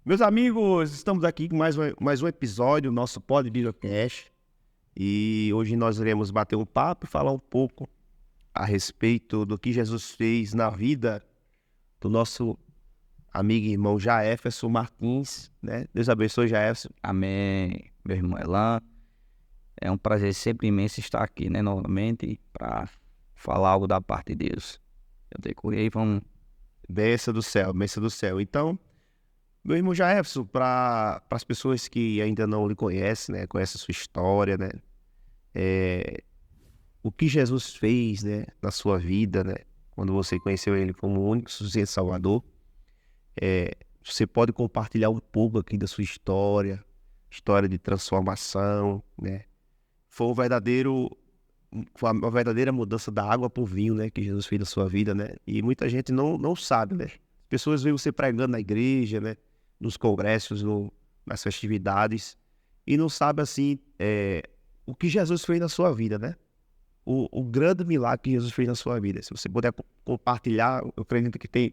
Meus amigos, estamos aqui com mais um episódio do nosso Pod Videocast. E hoje nós iremos bater um papo e falar um pouco a respeito do que Jesus fez na vida do nosso amigo e irmão Jaefferson Martins, né? Deus abençoe, Jaefferson. Amém, meu irmão Elan. É um prazer sempre imenso estar aqui, né, novamente, para falar algo da parte de Deus. Eu decorei aí, vamos. Bênção do céu, bênção do céu. Então, meu irmão Jaefferson, para as pessoas que ainda não lhe conhecem, né? Conhecem a sua história, né? O que Jesus fez, né, na sua vida, né? Quando você conheceu Ele como o único suficiente Salvador. Você pode compartilhar um pouco aqui da sua história de transformação, né? Foi uma verdadeira mudança da água para o vinho, né? Que Jesus fez na sua vida, né? E muita gente não sabe, né? Pessoas veem você pregando na igreja, né? Nos congressos, nas festividades, e não sabe, assim, o que Jesus fez na sua vida, né? O grande milagre que Jesus fez na sua vida. Se você puder compartilhar, eu acredito que tem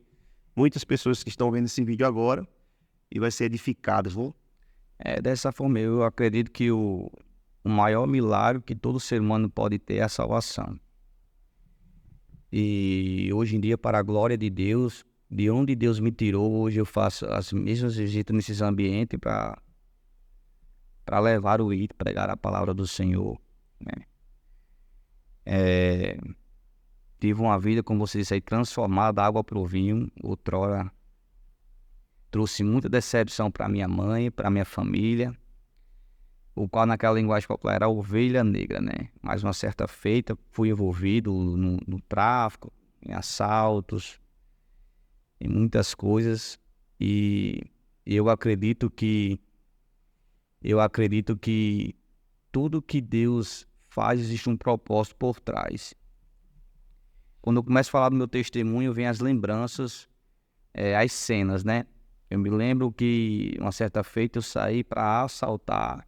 muitas pessoas que estão vendo esse vídeo agora e vai ser edificadas, viu? Dessa forma, eu acredito que o maior milagre que todo ser humano pode ter é a salvação. E hoje em dia, para a glória de Deus, de onde Deus me tirou, hoje eu faço as mesmas visitas nesses ambientes para levar o ir, pregar a palavra do Senhor, né? Tive uma vida, como você disse aí, transformada da água para o vinho. Outrora trouxe muita decepção para minha mãe, para minha família, o qual naquela linguagem popular era ovelha negra, né? Mas uma certa feita fui envolvido no tráfico, em assaltos, em muitas coisas, e eu acredito que tudo que Deus faz existe um propósito por trás. Quando eu começo a falar do meu testemunho, vem as lembranças, as cenas, né? Eu me lembro que uma certa feita eu saí para assaltar.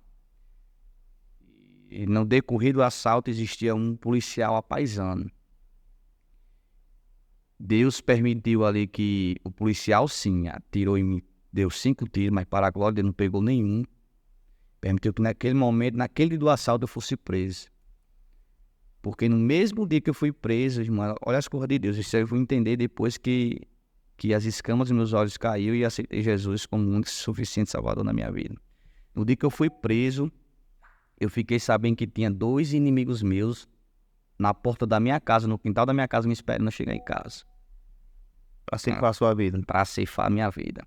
E no decorrer do assalto existia um policial apaisando. Deus permitiu ali que o policial, sim, atirou em mim, deu 5 tiros, mas para a glória dele não pegou nenhum. Permitiu que naquele momento, naquele dia do assalto, eu fosse preso. Porque no mesmo dia que eu fui preso, irmão, olha as coisas de Deus, isso eu vou entender depois que as escamas dos meus olhos caíram e aceitei Jesus como o único e suficiente Salvador na minha vida. No dia que eu fui preso, eu fiquei sabendo que tinha 2 inimigos meus na porta da minha casa, no quintal da minha casa, me esperando eu chegar em casa. Para ceifar a sua vida. Para ceifar a minha vida.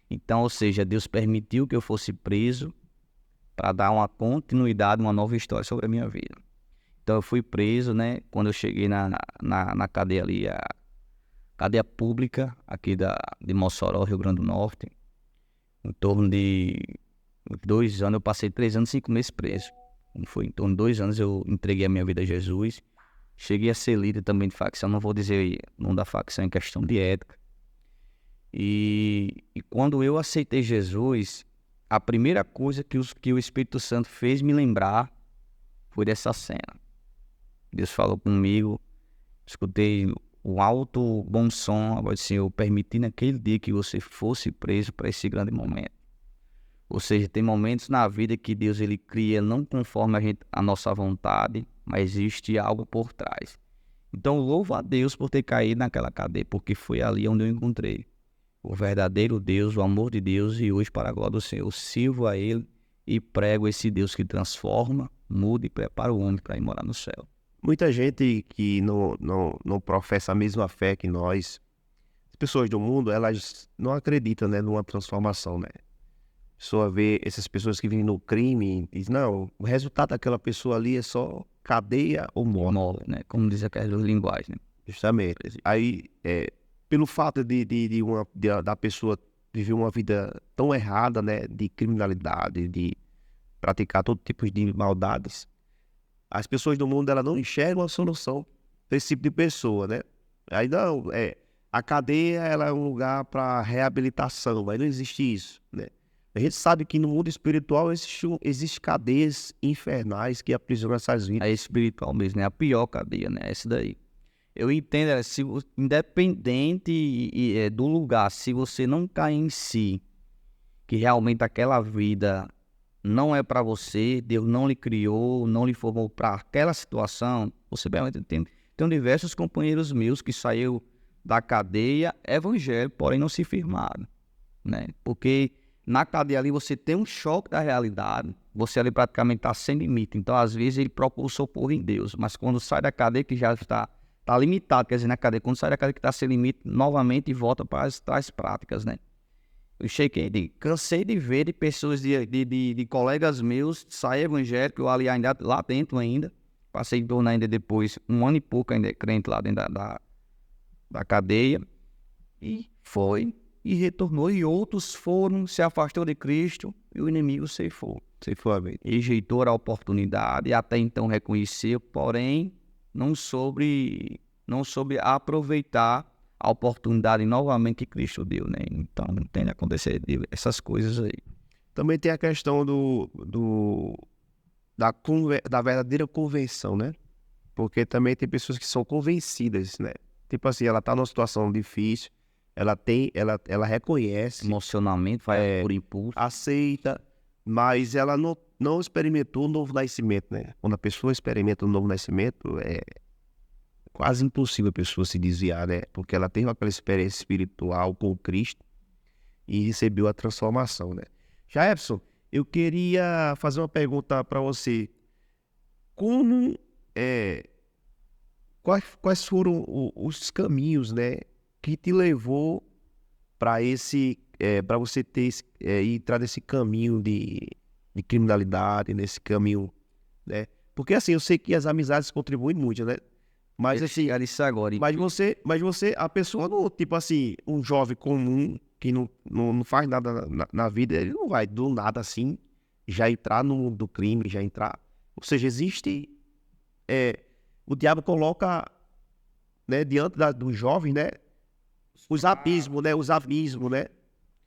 Então, ou seja, Deus permitiu que eu fosse preso para dar uma continuidade, uma nova história sobre a minha vida. Então, eu fui preso, né? Quando eu cheguei na cadeia ali, a cadeia pública aqui de Mossoró, Rio Grande do Norte, em torno de 2 anos, eu passei 3 anos e 5 meses preso. Foi em torno de 2 anos eu entreguei a minha vida a Jesus. Cheguei a ser líder também de facção, não vou dizer não da facção em questão de ética. E quando eu aceitei Jesus, a primeira coisa que o Espírito Santo fez me lembrar foi dessa cena. Deus falou comigo, escutei o alto bom som, a voz do Senhor, permiti naquele dia que você fosse preso para esse grande momento. Ou seja, tem momentos na vida que Deus ele cria não conforme a nossa vontade, mas existe algo por trás. Então louvo a Deus por ter caído naquela cadeia, porque foi ali onde eu encontrei o verdadeiro Deus, o amor de Deus, e hoje para a glória do Senhor eu sirvo a Ele e prego esse Deus que transforma, muda e prepara o homem para ir morar no céu. Muita gente que não professa a mesma fé que nós, as pessoas do mundo, elas não acreditam, né, numa transformação, né? A pessoa vê essas pessoas que vivem no crime e diz, não, o resultado daquela pessoa ali é só cadeia ou morte. Morte, né? Como diz aquela linguagem, né? Justamente. Aí, pelo fato da pessoa viver uma vida tão errada, né, de criminalidade, de praticar todo tipo de maldades, as pessoas do mundo, elas não enxergam a solução para esse tipo de pessoa, né? Aí não, a cadeia, ela é um lugar para reabilitação, mas não existe isso, né? A gente sabe que no mundo espiritual existe cadeias infernais que aprisionam essas vidas. É espiritual mesmo, né? A pior cadeia, né? Essa daí. Eu entendo, independente do lugar, se você não cair em si que realmente aquela vida não é para você, Deus não lhe criou, não lhe formou para aquela situação, você vai tem diversos companheiros meus que saíram da cadeia evangélico, porém não se firmaram, né? Porque na cadeia ali você tem um choque da realidade, você ali praticamente está sem limite, então às vezes ele procura o socorro em Deus, mas quando sai da cadeia que já está limitado, quer dizer, na cadeia, quando sai da cadeia que está sem limite, novamente volta para as práticas, né? Eu cansei de ver de pessoas, de colegas meus, sair evangélico, eu ali ainda, lá dentro ainda, passei em torno ainda depois, 1 ano e pouco ainda crente lá dentro da cadeia, e foi, e retornou, e outros foram, se afastou de Cristo, e o inimigo ceifou. Ceifou a vida. Rejeitou a oportunidade, e até então reconheceu, porém, não soube aproveitar a oportunidade novamente que Cristo deu, né? Então, tem que acontecer essas coisas aí. Também tem a questão da verdadeira convenção, né? Porque também tem pessoas que são convencidas, né? Tipo assim, ela tá numa situação difícil, ela reconhece, Emocionalmente, vai por impulso. aceita, mas ela não experimentou o novo nascimento, né? Quando a pessoa experimenta o novo nascimento, é quase impossível a pessoa se desviar, né? Porque ela teve aquela experiência espiritual com Cristo e recebeu a transformação, né? Jaefson, eu queria fazer uma pergunta para você. Como, quais foram os caminhos, né, que te levou para para você entrar nesse caminho de criminalidade, nesse caminho, né? Porque assim, eu sei que as amizades contribuem muito, né? Mas assim, Isso agora. mas você, a pessoa não, tipo assim, um jovem comum que não faz nada na vida, ele não vai do nada assim já entrar no mundo do crime, já entrar. Ou seja, existe, o diabo coloca, né, diante do jovem, né, os abismos, né, né?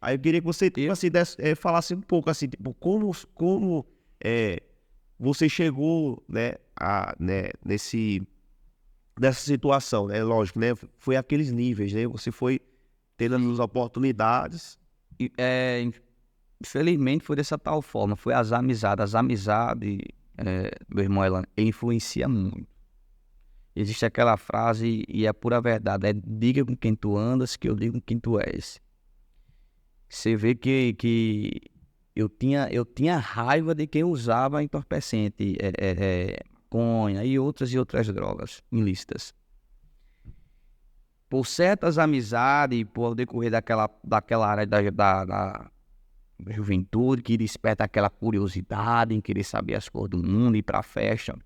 Aí eu queria que você, tipo assim, falasse um pouco assim, tipo, como você chegou, né, nessa situação, né? Lógico, né? Foi aqueles níveis, né? Você foi tendo as oportunidades. E, infelizmente foi dessa tal forma, foi as amizades. As amizades, meu irmão, ela influencia muito. Existe aquela frase, e é pura verdade, diga com quem tu andas, que eu digo com quem tu és. Você vê que eu tinha raiva de quem usava entorpecente, maconha e outras drogas ilícitas. Por certas amizades, por decorrer daquela área da juventude, que desperta aquela curiosidade em querer saber as coisas do mundo, ir pra festa.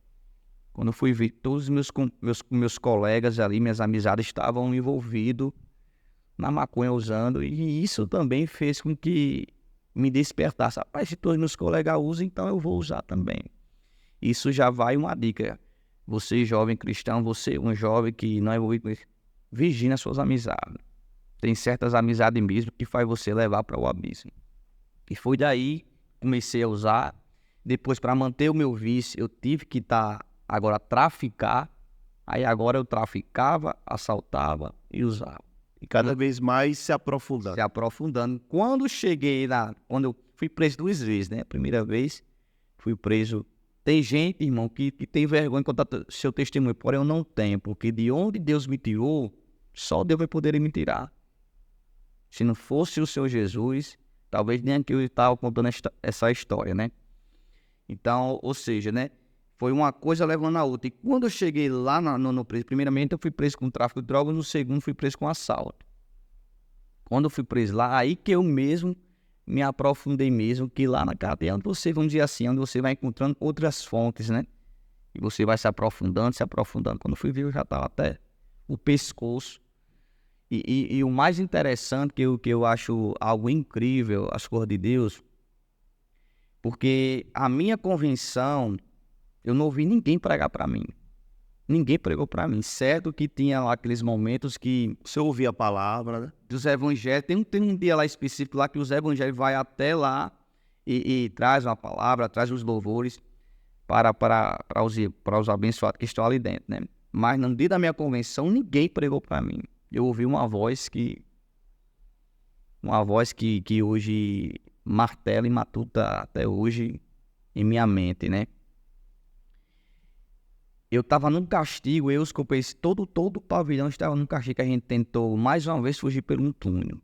Quando eu fui ver, todos os meus colegas ali, minhas amizades estavam envolvidos na maconha usando, e isso também fez com que me despertasse. Rapaz, se todos meus colegas usam, então eu vou usar também. Isso já vai uma dica. Você, jovem cristão, você, um jovem que não é envolvido com isso, vigie nas suas amizades. Tem certas amizades mesmo que faz você levar para o abismo. E foi daí comecei a usar. Depois, para manter o meu vício, eu tive que agora traficar. Aí agora eu traficava, assaltava e usava. E cada vez mais se aprofundando. Se aprofundando. Quando eu fui preso 2 vezes, né? A primeira vez, fui preso. Tem gente, irmão, que tem vergonha de contar seu testemunho, porém eu não tenho, porque de onde Deus me tirou, só Deus vai poder me tirar. Se não fosse o Senhor Jesus, talvez nem aqui eu estava contando essa história, né? Então, ou seja, né? Foi uma coisa levando a outra. E quando eu cheguei lá no preso, primeiramente eu fui preso com tráfico de drogas, no segundo fui preso com assalto. Quando eu fui preso lá, aí que eu mesmo me aprofundei mesmo, que lá na cadeia, onde você, vamos dizer assim, onde você vai encontrando outras fontes, né? E você vai se aprofundando. Quando eu fui ver, eu já estava até o pescoço. E o mais interessante, que eu acho algo incrível, as coisas de Deus, porque a minha convenção, eu não ouvi ninguém pregar para mim. Ninguém pregou para mim. Certo que tinha lá aqueles momentos que você ouvia a palavra, né? Dos evangelhos. Tem um dia lá específico lá que os evangelhos vai até lá e traz uma palavra, traz os louvores para os abençoados que estão ali dentro, né? Mas no dia da minha convenção, ninguém pregou para mim. Eu ouvi uma voz que hoje martela e matuta até hoje em minha mente, né? Eu tava num castigo, eu e os companheiros, todo o pavilhão estava num castigo que a gente tentou mais uma vez fugir por um túnel.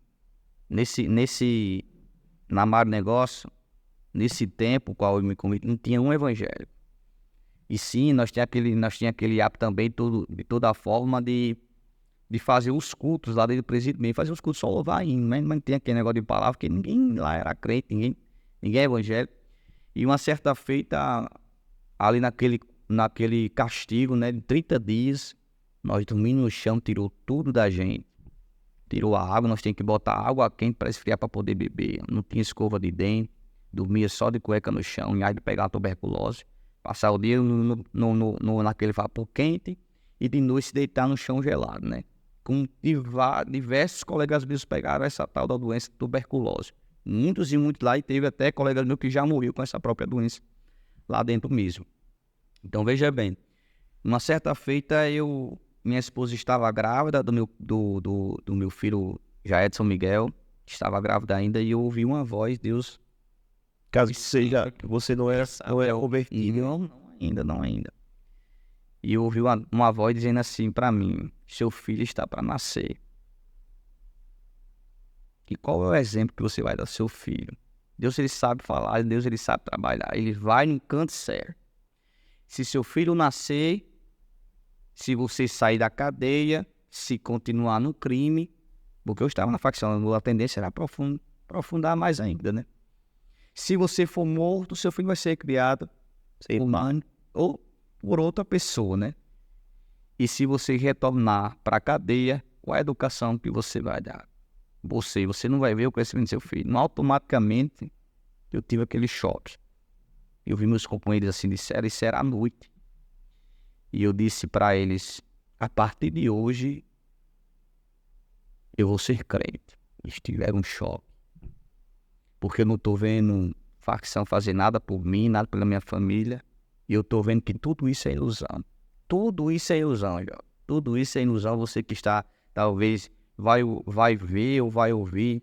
Na Mar Negócio, nesse tempo qual eu me convido, não tinha um evangelho. E sim, nós tinha aquele hábito também, de toda forma, de fazer os cultos lá dentro do presídio mesmo, fazer os cultos só louvar hino, mas não tinha aquele negócio de palavra, porque ninguém lá era crente, ninguém é evangélico. E uma certa feita, ali naquele castigo, né, de 30 dias, nós dormimos no chão, tirou tudo da gente. Tirou a água, nós tínhamos que botar água quente para esfriar para poder beber. Não tinha escova de dente, dormia só de cueca no chão, em área de pegar a tuberculose. Passar o dia naquele vapor quente e de noite se deitar no chão gelado, né? Com diversos colegas meus pegaram essa tal da doença tuberculose. Muitos e muitos lá, e teve até colegas meus que já morreu com essa própria doença lá dentro mesmo. Então veja bem, uma certa feita minha esposa estava grávida do meu filho Jaedson Miguel, estava grávida ainda, e eu ouvi uma voz, Deus... Caso você não é convertido. Não ainda. E eu ouvi uma voz dizendo assim para mim, seu filho está para nascer. E qual é o exemplo que você vai dar ao seu filho? Deus, ele sabe falar, Deus, ele sabe trabalhar, ele vai no canto certo. Se seu filho nascer, se você sair da cadeia, se continuar no crime, porque eu estava na facção, a tendência era aprofundar mais ainda, né? Se você for morto, seu filho vai ser criado humano ou por outra pessoa, né? E se você retornar para a cadeia, qual é a educação que você vai dar? Você não vai ver o crescimento do seu filho. Automaticamente, eu tive aquele choque. Eu vi meus companheiros assim, disseram, isso era à noite. E eu disse para eles, a partir de hoje, eu vou ser crente. Eles tiveram um choque. Porque eu não estou vendo facção fazer nada por mim, nada pela minha família. E eu estou vendo que tudo isso é ilusão. Tudo isso é ilusão, Jó. Tudo isso é ilusão. Você que está, talvez, vai ver ou vai ouvir.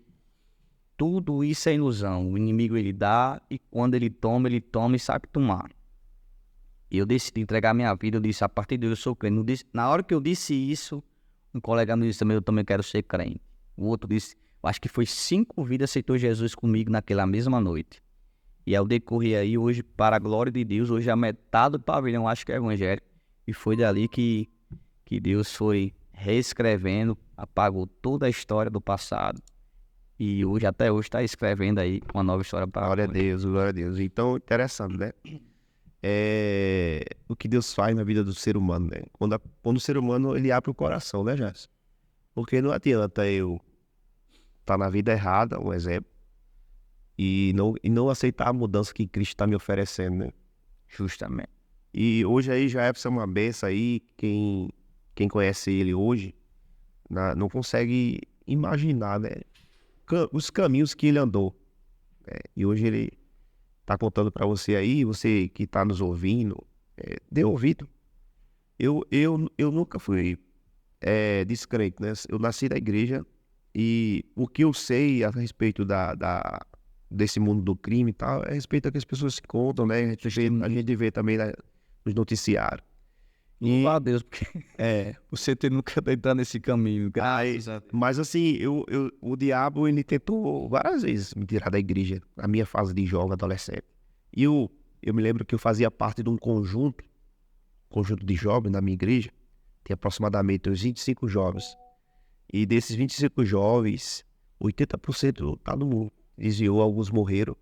Tudo isso é ilusão. O inimigo, ele dá, e quando ele toma e sabe tomar. E eu decidi entregar minha vida. Eu disse, a partir de hoje eu sou crente. Na hora que eu disse isso, um colega me disse também, eu também quero ser crente. O outro disse, acho que foi 5 vidas aceitou Jesus comigo naquela mesma noite. E ao decorrer aí, hoje, para a glória de Deus, hoje a metade do pavilhão acho que é evangélico. E foi dali que Deus foi reescrevendo, apagou toda a história do passado. E hoje, até hoje, está escrevendo aí uma nova história para Glória a Deus, glória a Deus. Então, interessante, né? O que Deus faz na vida do ser humano, né? Quando o ser humano, ele abre o coração, né, Jéssica? Porque não adianta eu estar na vida errada, um exemplo, e não aceitar a mudança que Cristo está me oferecendo, né? Justamente. E hoje aí já é uma benção aí, quem conhece ele hoje, não consegue imaginar, né? Os caminhos que ele andou, né? E hoje ele está contando para você aí, você que está nos ouvindo, dê ouvido. Eu nunca fui descrente, né? Eu nasci na igreja e o que eu sei a respeito desse mundo do crime e tal, é a respeito do que as pessoas se contam, né? A gente vê também nos noticiários. Louva a Deus, porque você nunca entrar nesse caminho. Mas assim, o diabo, ele tentou várias vezes me tirar da igreja, na minha fase de jovem, adolescente. E eu me lembro que eu fazia parte de um conjunto de jovens na minha igreja, tem aproximadamente uns 25 jovens. E desses 25 jovens, 80% tá no mundo. Desviou, alguns morreram.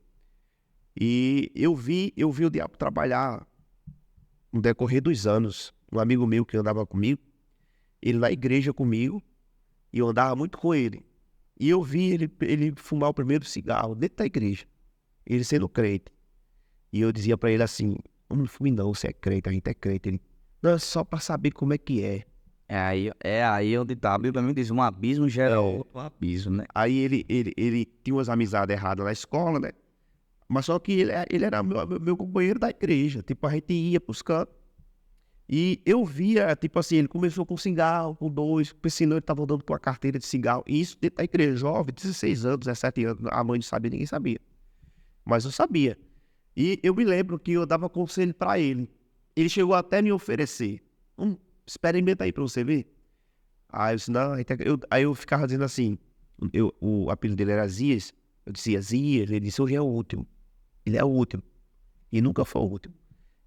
E eu vi o diabo trabalhar no decorrer dos anos. Um amigo meu que andava comigo, ele na igreja comigo, e eu andava muito com ele. E eu vi ele fumar o primeiro cigarro dentro da igreja, ele sendo crente. E eu dizia pra ele assim, não fume não, você é crente, a gente é crente. Ele, não, é só pra saber como é que é. É aí onde tá. A Bíblia me diz, um abismo gera outro abismo, né? Aí ele tinha umas amizades erradas na escola, né? Mas só que ele era meu companheiro da igreja. Tipo, a gente ia pros cantos. E eu via, tipo assim, ele começou com cigarro, com 2, pensando ele tava andando com a carteira de cigarro. E isso dentro da igreja, jovem, 16 anos, 17 anos, a mãe não sabia, ninguém sabia. mas eu sabia. E eu me lembro que eu dava conselho para ele. Ele chegou até me oferecer. Experimenta aí para você ver. Aí eu disse, não, aí eu ficava dizendo assim, o apelido dele era Zias. Eu dizia, Zias, ele disse, hoje é o último. Ele é o último. E nunca foi o último.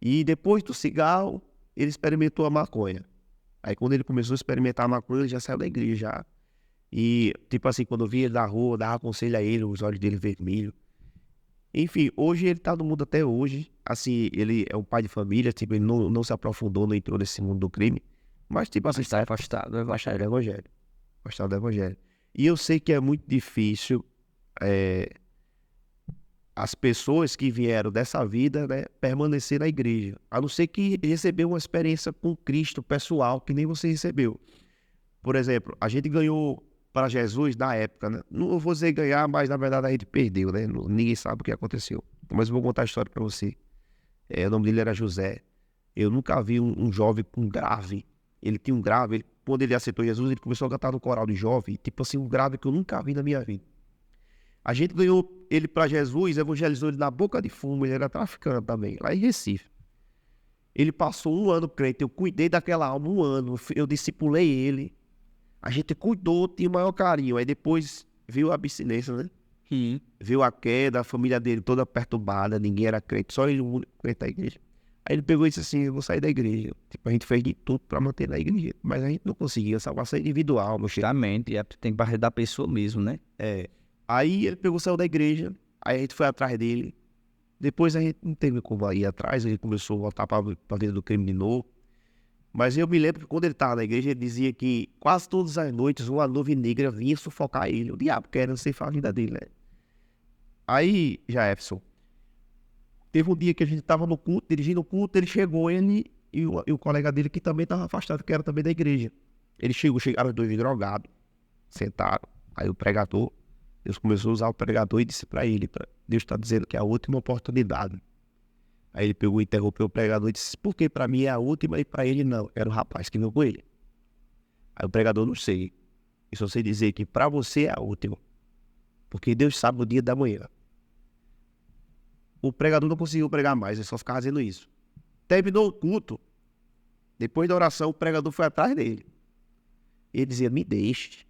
E depois do cigarro, ele experimentou a maconha. Aí quando ele começou a experimentar a maconha, ele já saiu da igreja já. E, tipo assim, quando eu via ele na rua, eu dava conselho a ele, os olhos dele vermelhos. Enfim, hoje ele tá no mundo até hoje. Assim, ele é um pai de família, tipo, ele não se aprofundou, não entrou nesse mundo do crime. Mas, tipo assim, Está afastado do afastado do evangelho. evangelho. Afastado do evangelho. E eu sei que é muito difícil as pessoas que vieram dessa vida, né, permanecer na igreja. A não ser que recebeu uma experiência com Cristo pessoal, que nem você recebeu. Por exemplo, a gente ganhou para Jesus na época, né? Não vou dizer ganhar, mas na verdade a gente perdeu, né? Ninguém sabe o que aconteceu. Mas eu vou contar a história para você. O nome dele era José. Eu nunca vi um jovem com grave. Ele tinha um grave. Quando ele aceitou Jesus, ele começou a cantar no coral de jovem. Tipo assim, um grave que eu nunca vi na minha vida. A gente ganhou ele para Jesus, evangelizou ele na Boca de Fumo. Ele era traficante também, lá em Recife. Ele passou um ano crente. Eu cuidei daquela alma um ano. Eu discipulei ele. A gente cuidou, tinha o maior carinho. Aí depois veio a abstinência, né? Veio a queda, a família dele toda perturbada, ninguém era crente, só ele, o único crente da igreja. Aí ele pegou e disse assim, eu vou sair da igreja. Tipo, a gente fez de tudo pra manter na igreja, mas a gente não conseguia, salvação individual, meu cheiro. Justamente, tem que partir da pessoa mesmo, né? Aí ele pegou, saiu da igreja, aí a gente foi atrás dele. Depois a gente não teve como ir atrás, ele começou a voltar pra vida do crime de novo. Mas eu me lembro que quando ele estava na igreja, ele dizia que quase todas as noites uma nuvem negra vinha sufocar ele. O diabo querendo ceifar a vida dele, né? Aí, Jefferson, teve um dia que a gente estava no culto, dirigindo o culto, ele chegou, ele e o colega dele que também estava afastado, que era também da igreja. Chegaram os dois drogados, sentaram. Aí o pregador, Deus começou a usar o pregador e disse para ele, Deus está dizendo que é a última oportunidade. Aí ele pegou e interrompeu o pregador e disse, por que para mim é a última e para ele não? Era o rapaz que veio com ele. Aí o pregador, não sei. Eu só sei dizer que para você é a última. Porque Deus sabe o dia da manhã. O pregador não conseguiu pregar mais, ele só ficava dizendo isso. Terminou o culto. Depois da oração, o pregador foi atrás dele. Ele dizia, me deixe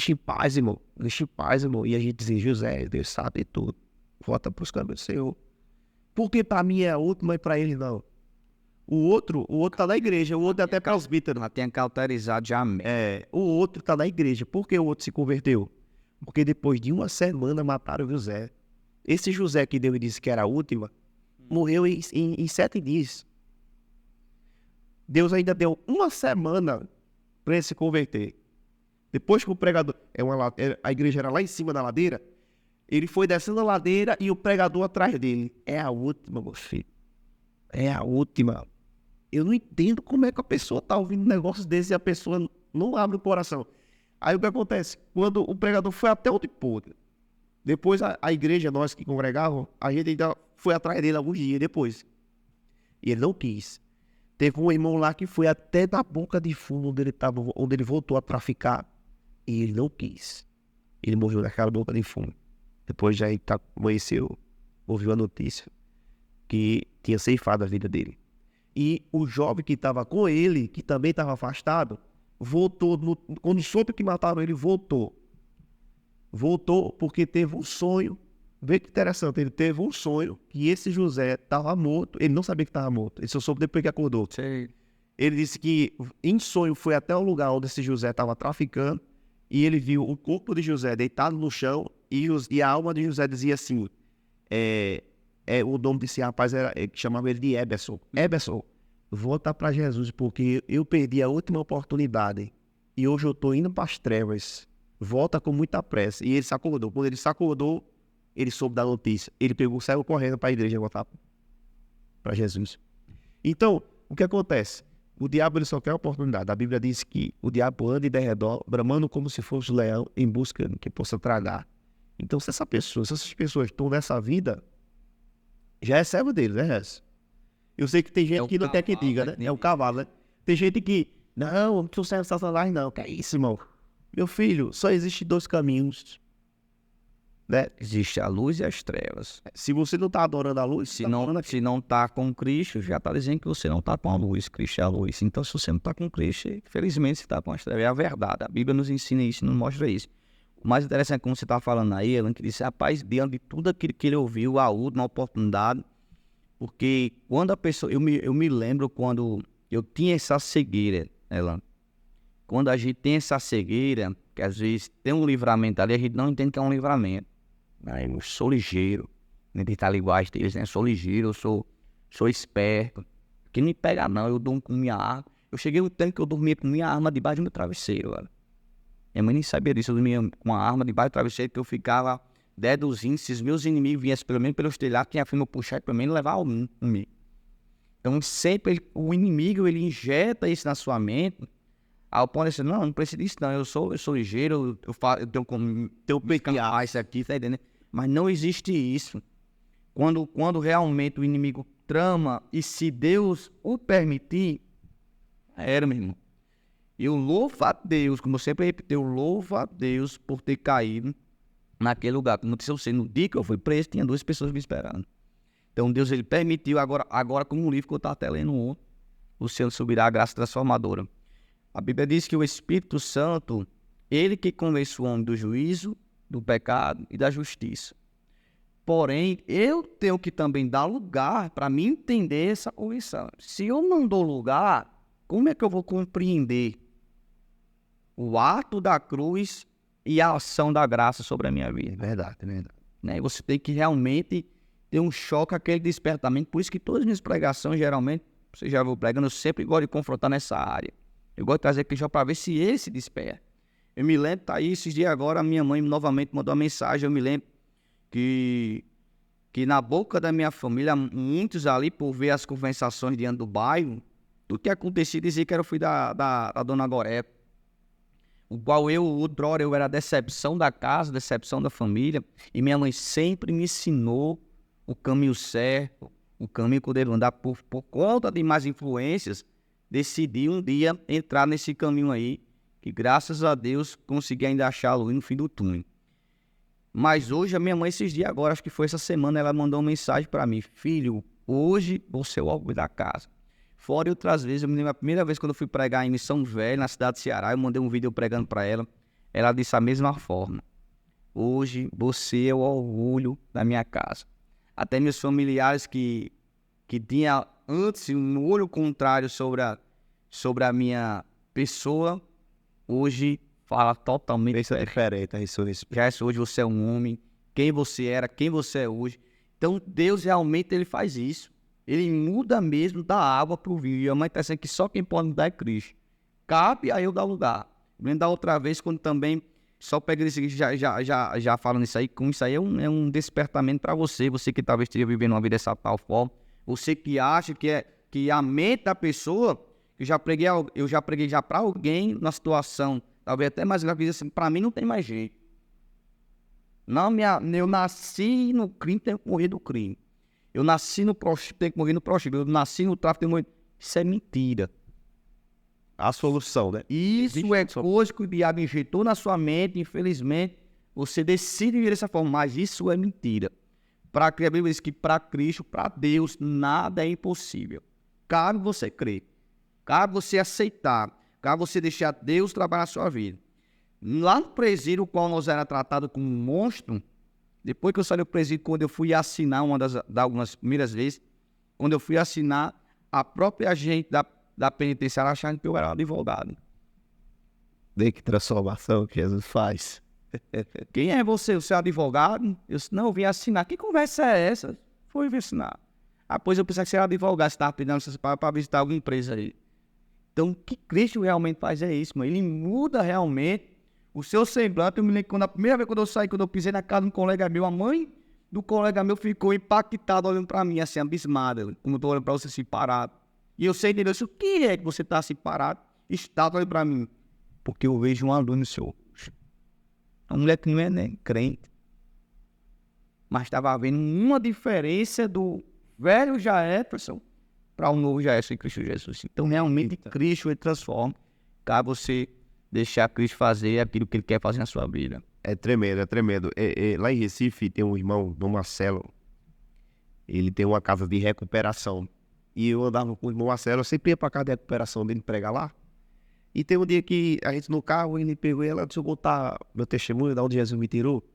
em paz, irmão. Deixa em paz, irmão. E a gente dizia, José, Deus sabe tudo. Volta para os caminhos do Senhor. Porque para mim é a última e para ele não. O outro tá na igreja, o outro é até presbítero. Já tinha cauterizado já mesmo. O outro tá na igreja. Por que o outro se converteu? Porque depois de uma semana mataram o José. Esse José que Deus disse que era a última, morreu em 7 dias. Deus ainda deu uma semana para ele se converter. Depois que o pregador... a igreja era lá em cima da ladeira. Ele foi descendo a ladeira e o pregador atrás dele. É a última, meu filho. É a última. Eu não entendo como é que a pessoa tá ouvindo um negócio desse e a pessoa não abre o coração. Aí o que acontece? Quando o pregador foi até onde pôde, depois a igreja, nós que congregavam, a gente ainda foi atrás dele alguns dias depois. E ele não quis. Teve um irmão lá que foi até na Boca de Fumo, onde ele voltou a traficar. E ele não quis. Ele morreu naquela Boca de Fumo. Depois já amanheceu, ouviu a notícia que tinha ceifado a vida dele. E o jovem que estava com ele, que também estava afastado, voltou. Quando soube que mataram ele, voltou. Voltou porque teve um sonho. Vê que interessante, ele teve um sonho que esse José estava morto. Ele não sabia que estava morto, ele só soube depois que acordou. Sei. Ele disse que em sonho foi até o lugar onde esse José estava traficando e ele viu o corpo de José deitado no chão e a alma de José dizia assim, o nome desse rapaz chamava ele de Eberson. Eberson, volta para Jesus porque eu perdi a última oportunidade e hoje eu estou indo para as trevas. Volta com muita pressa. E ele se acordou. Quando ele se acordou, ele soube da notícia. Ele saiu correndo para a igreja voltar para Jesus. Então, o que acontece? O diabo ele só quer a oportunidade. A Bíblia diz que o diabo anda em derredor, bramando como se fosse um leão, em busca que possa tragar. Então, se essas pessoas estão nessa vida, já é servo dele, né, Rez? Eu sei que tem gente que não quer que diga, né? É o cavalo, né? Tem gente que, não eu não serve Satanás, não. Que é isso, irmão? Meu filho, só existem 2 caminhos. né? Existe a luz e as trevas. Se você não está adorando a luz, Se não está com Cristo, já está dizendo que você não está com a luz. Cristo é a luz. Então, se você não está com Cristo, felizmente você está com as trevas. É a verdade. A Bíblia nos ensina isso, nos mostra isso. O mais interessante, como você está falando aí, Alan, que disse, rapaz, diante de tudo aquilo que ele ouviu, a última oportunidade, porque quando a pessoa... Eu me lembro quando eu tinha essa cegueira, Alan. Quando a gente tem essa cegueira, que às vezes tem um livramento ali, a gente não entende que é um livramento. Eu sou ligeiro, nem tentar linguagem deles, né? Eu sou ligeiro, eu sou esperto. Que não me pega não, eu durmo com minha arma. Eu cheguei um tempo que eu dormia com minha arma debaixo do meu travesseiro, velho. Minha mãe nem sabia disso, eu dormia com a arma debaixo do travesseiro, que eu ficava deduzindo se os meus inimigos viessem pelo menos pelos telhados, tinha fim eu puxar e pelo menos levar um comigo. Então sempre o inimigo, ele injeta isso na sua mente, ao ponto de dizer, não precisa disso não, eu sou ligeiro, eu tenho como escapar isso aqui, tá entendendo? Mas não existe isso. Quando realmente o inimigo trama, e se Deus o permitir, era, meu irmão. Eu louvo a Deus, como eu sempre repito, eu louvo a Deus por ter caído naquele lugar. Como eu disse a você, no dia que eu fui preso, tinha 2 pessoas me esperando. Então Deus, ele permitiu, agora como um livro que eu estava até lendo, o Senhor subirá a graça transformadora. A Bíblia diz que o Espírito Santo, ele que convence o homem do juízo, do pecado e da justiça. Porém, eu tenho que também dar lugar para me entender essa convenção. Se eu não dou lugar, como é que eu vou compreender o ato da cruz e a ação da graça sobre a minha vida? Verdade, verdade. Né? Você tem que realmente ter um choque, aquele despertamento. Por isso que todas as minhas pregações, geralmente, você já viu pregando, eu sempre gosto de confrontar nessa área. Eu gosto de trazer aqui já para ver se ele se desperta. Eu me lembro, tá aí, esses dias agora, a minha mãe novamente mandou uma mensagem, eu me lembro que na boca da minha família, muitos ali, por ver as conversações diante do bairro, tudo que acontecia dizia que era o filho da dona Goré, o qual outrora eu era a decepção da casa, decepção da família, e minha mãe sempre me ensinou o caminho certo, o caminho que eu devo andar. Por conta de mais influências, decidi um dia entrar nesse caminho aí, que graças a Deus consegui ainda achar a luz no fim do túnel. Mas hoje, a minha mãe, esses dias agora, acho que foi essa semana, ela mandou uma mensagem para mim: filho, hoje você é o orgulho da casa. Fora outras vezes, eu me lembro a primeira vez quando eu fui pregar em São Velho, na cidade de Ceará, eu mandei um vídeo pregando para ela. Ela disse a mesma forma: hoje você é o orgulho da minha casa. Até meus familiares que tinham antes um olho contrário sobre a minha pessoa, hoje fala totalmente diferente. Já hoje você é um homem, quem você era, quem você é hoje. Então Deus realmente ele faz isso. Ele muda mesmo da água para o vinho. E a mãe está dizendo que só quem pode mudar é Cristo. Cabe a eu dar lugar. Lembro da outra vez, quando também, só pega isso aqui, já falando isso aí, com isso aí é um despertamento para você que talvez esteja vivendo uma vida dessa tal forma. Você que acha que a mente da pessoa, eu já preguei já para alguém na situação, talvez até mais grave, assim, para mim não tem mais jeito. Não, eu nasci no crime, tenho que morrer do crime. Eu nasci no prostíbulo, tenho que morrer no prostíbulo. Eu nasci no tráfico, tenho que morrer. Isso é mentira. A solução, né? Isso é coisa que o diabo injetou na sua mente, infelizmente. Você decide viver dessa forma, mas isso é mentira. A Bíblia diz que para Cristo, para Deus, nada é impossível. Cabe você crer. Cabe você aceitar. Cabe você deixar Deus trabalhar na sua vida. Lá no presídio, o qual nós era tratado como um monstro, depois que eu saí do presídio, quando eu fui assinar, algumas primeiras vezes, quando eu fui assinar, a própria agente da penitenciária achando que eu era advogado. Vê que transformação que Jesus faz. Quem é você? Você é advogado? Eu disse, não, eu vim assinar. Que conversa é essa? Fui vir assinar. Pois eu pensava que você era advogado, você estava pedindo para visitar alguma empresa aí. Então, o que Cristo realmente faz é isso, mano. Ele muda realmente o seu semblante. Eu me lembro que a primeira vez quando eu saí, quando eu pisei na casa de um colega meu, a mãe do colega meu ficou impactada olhando para mim, assim, abismada. Como eu estou olhando para você assim, parado. E eu sei entender isso. O que é que você está assim, parado? Está olhando para mim. Porque eu vejo uma luz no seu rosto. A mulher que não é nem crente. Mas estava havendo uma diferença do velho Jefferson para o novo Jefferson em Cristo Jesus. Então, realmente, Cristo ele transforma. Cabe você deixar Cristo fazer aquilo que ele quer fazer na sua vida. É tremendo, é tremendo. Lá em Recife tem um irmão, do Marcelo, ele tem uma casa de recuperação. E eu andava com o irmão Marcelo, eu sempre ia pra casa de recuperação dele pregar lá. E tem um dia que a gente no carro, ele pegou ela, deixa eu contar meu testemunho, de onde Jesus me tirou.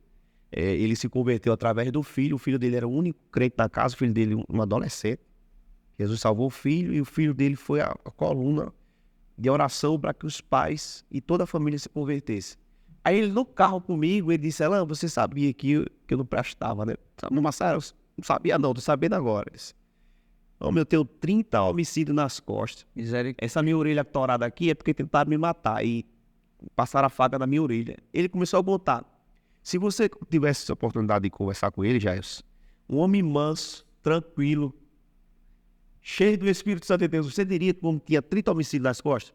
Ele se converteu através do filho, o filho dele era o único crente na casa, o filho dele um adolescente. Jesus salvou o filho e o filho dele foi a coluna de oração para que os pais e toda a família se convertessem. Aí ele no carro comigo, ele disse, Alan, você sabia que eu não prestava, né? Não, Marcelo, não sabia não, tô sabendo agora. Eu disse, eu tenho 30 homicídios nas costas. Essa minha orelha torada aqui é porque tentaram me matar e passaram a faca na minha orelha. Ele começou a contar. Se você tivesse essa oportunidade de conversar com ele, Jair, um homem manso, tranquilo, cheio do Espírito Santo de Deus, você diria que como tinha 30 homicídios nas costas?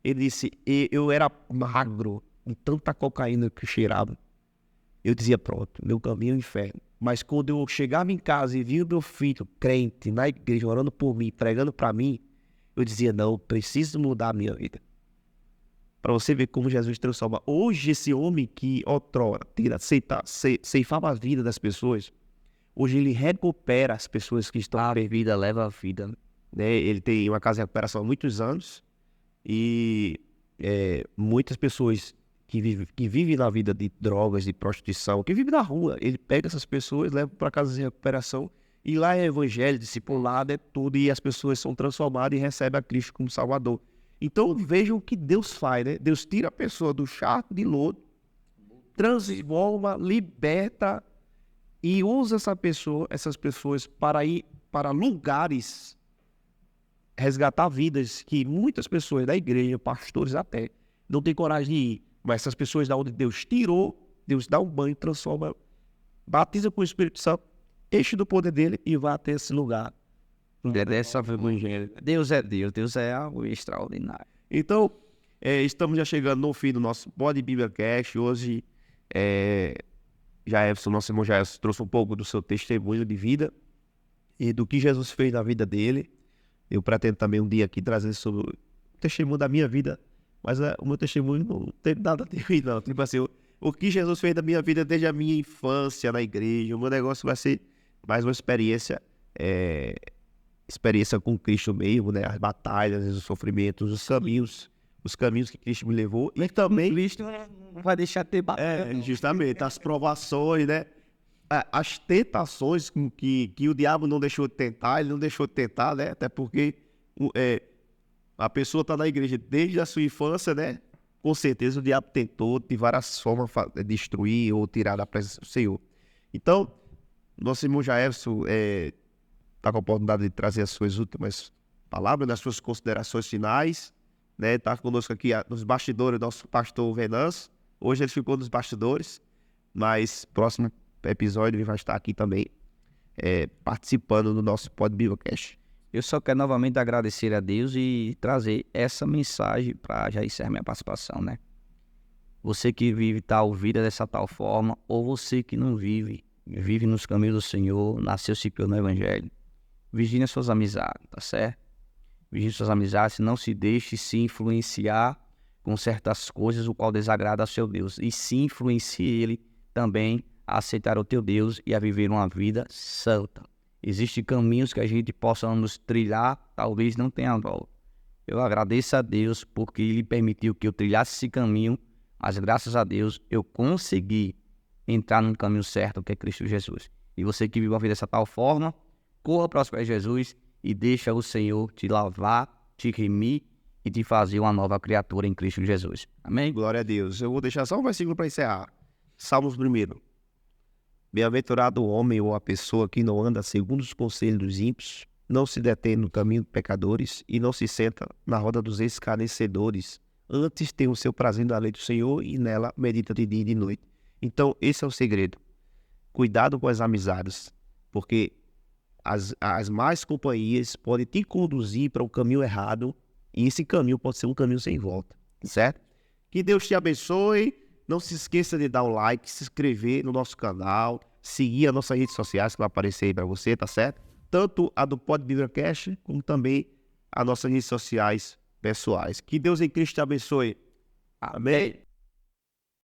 Ele disse, eu era magro, de tanta cocaína que cheirava. Eu dizia, pronto, meu caminho é o inferno. Mas quando eu chegava em casa e via o meu filho crente na igreja, orando por mim, pregando para mim, eu dizia, não, preciso mudar a minha vida. Para você ver como Jesus transforma. Hoje esse homem que outrora ceifava a vida das pessoas, hoje ele recupera as pessoas que estão perdidas, leva a vida. Né? Ele tem uma casa de recuperação há muitos anos e muitas pessoas que vivem na vida de drogas, de prostituição, que vivem na rua, ele pega essas pessoas, leva para casa de recuperação e lá é evangelho, discipulado, é tudo e as pessoas são transformadas e recebem a Cristo como Salvador. Então vejam o que Deus faz, né? Deus tira a pessoa do charco de lodo, transforma, liberta e usa essas pessoas para ir para lugares, resgatar vidas que muitas pessoas da igreja, pastores até, não têm coragem de ir. Mas essas pessoas da onde Deus tirou, Deus dá um banho, transforma, batiza com o Espírito Santo, enche do poder dele e vai até esse lugar. Dessa evangelho. Deus é Deus, Deus é algo extraordinário. Então, estamos já chegando no fim do nosso Pod Bíblia Cast. Hoje, nosso irmão Jairson trouxe um pouco do seu testemunho de vida e do que Jesus fez na vida dele. Eu pretendo também um dia aqui trazer sobre o testemunho da minha vida, mas o meu testemunho não tem nada a ver, não. Tipo assim, o que Jesus fez na minha vida desde a minha infância na igreja, o meu negócio vai ser mais uma experiência com Cristo mesmo, né? As batalhas, os sofrimentos, os caminhos que Cristo me levou. E também Cristo não vai deixar de ter batalha. Justamente, as provações, né? As tentações que o diabo não deixou de tentar, ele não deixou de tentar, né? Até porque a pessoa está na igreja desde a sua infância, né? Com certeza o diabo tentou de várias formas destruir ou tirar da presença do Senhor. Então, nosso irmão Jairson está com a oportunidade de trazer as suas últimas palavras, as suas considerações finais, né? Está conosco aqui nos bastidores, nosso pastor Venâncio. Hoje ele ficou nos bastidores, mas próximo episódio ele vai estar aqui também participando do nosso Pod Biblecast. Eu só quero novamente agradecer a Deus e trazer essa mensagem para já encerrar minha participação, né? Você que vive tal vida dessa tal forma, ou você que não vive nos caminhos do Senhor, nasceu se criou no Evangelho, vigile as suas amizades, tá certo? Vigile suas amizades, não se deixe se influenciar com certas coisas, o qual desagrada ao seu Deus, e se influencie ele também a aceitar o teu Deus e a viver uma vida santa. Existem caminhos que a gente possa nos trilhar, talvez não tenha volta. Eu agradeço a Deus porque Ele permitiu que eu trilhasse esse caminho, mas graças a Deus eu consegui entrar no caminho certo, que é Cristo Jesus. E você que vive uma vida dessa tal forma, corra para os pés de Jesus e deixa o Senhor te lavar, te remir e te fazer uma nova criatura em Cristo Jesus. Amém? Glória a Deus. Eu vou deixar só um versículo para encerrar. Salmos 1. Bem-aventurado o homem ou a pessoa que não anda segundo os conselhos dos ímpios, não se detém no caminho dos pecadores e não se senta na roda dos escarnecedores. Antes tem o seu prazer na lei do Senhor e nela medita de dia e de noite. Então, esse é o segredo. Cuidado com as amizades, porque as más companhias podem te conduzir para um caminho errado e esse caminho pode ser um caminho sem volta, certo? Que Deus te abençoe. Não se esqueça de dar o like, se inscrever no nosso canal, seguir as nossas redes sociais que vai aparecer aí para você, tá certo? Tanto a do Pod Biblecast, como também as nossas redes sociais pessoais. Que Deus em Cristo te abençoe. Amém.